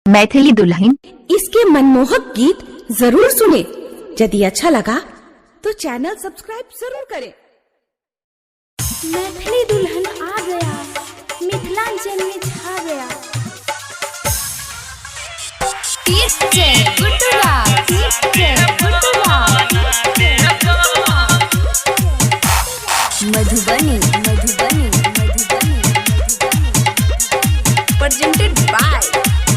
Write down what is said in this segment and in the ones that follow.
मैथिली दुल्हन। इसके मनमोहक गीत जरूर सुने। यदि अच्छा लगा तो चैनल सब्सक्राइब जरूर करें। मैथिली दुल्हन आ गया, मिथिलांचल में छा गया। मधुबनी मधुबनी मधुबनी प्रेजेंटेड बाय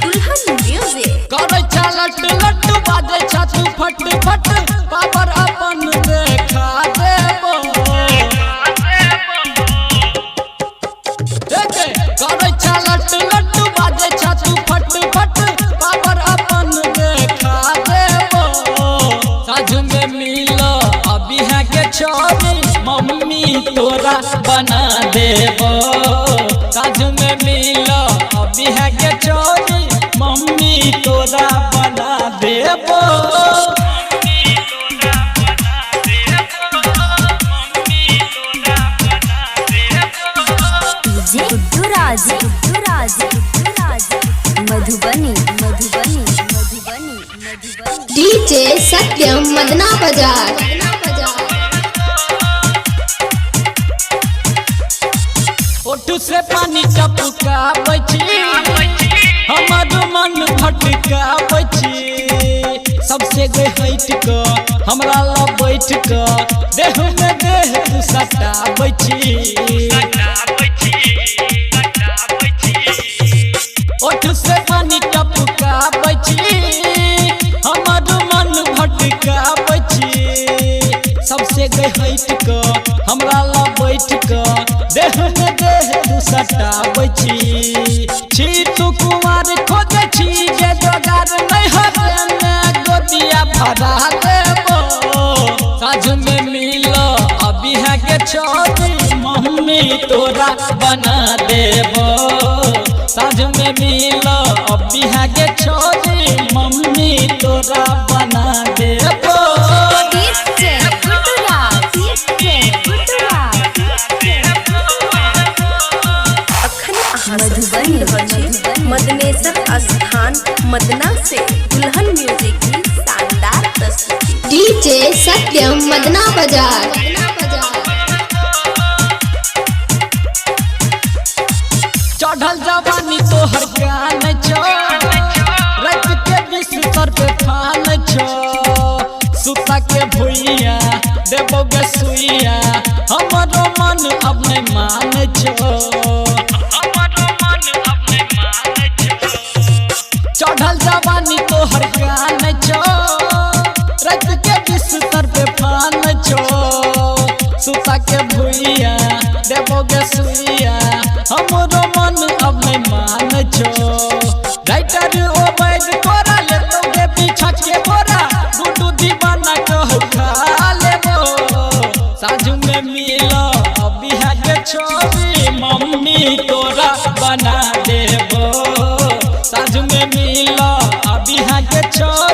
दुल्हन म्यूजिक। करे लट लट बाजे छातू फट फट पावर अपन देखा देबो। देखे करे लट लट बाजे छातू फट फट पावर अपन देखा देबो। साझ में मिलो अभी है के छोरी मम्मी तोरा बना देबो। साझ में मिलो अभी है के छोरी मम्मी तोरा बना देबो। गुड्डूराज गुड्डूराज गुड्डूराज मधुबनी मधुबनी मधुबनी मधुबनी। डीजे सत्यम मदना बाजार। ओठ से पानी टपका बची हमार मन भटका बची। सबसे हट क हमरा ला बैठ क देह में देह तू सटा बची। ओठ से पानी टपका बची हमार मन भटका बची। सबसे हट क हमरा ला बैठ क देह में देह तू सटा बची। छी तू कुमार खोजे छी जे जोगार नहीं हरे में गोदिया भरा देबो। साझ में मिलो अभी है के छोरी मम्मी तोरा बना देबो। साझ में मिलो अभी है के छोरी मम्मी तोरा बना देबो। मधुबनी मदनेश्वर स्थान मदना से दुल्हन म्यूजिक की शानदार प्रस्तुति। डीजे सत्यम मदना बाजार। चढ़ल जवानी तोहर गान छो रात के बिस्तर पे फान छो। सुता के भुइया देबो गे सुइया हमरो मन अब नहीं मान छो। चढ़ल जवानी तोहर गान छो रात के बिस्तर पे फान छो। सुता के भुइया देबो गे सुइया हमरो मन अब नहीं मान छो। राइटर ओ बैग तोरा ले तो गे पीछा के बोरा गुड्डू दीवाना कहो खा लेबो। साझ में मिलो अभी है के छोरी मम्मी तोरा बना देबो। साझ में मिलो अभी है के छोरी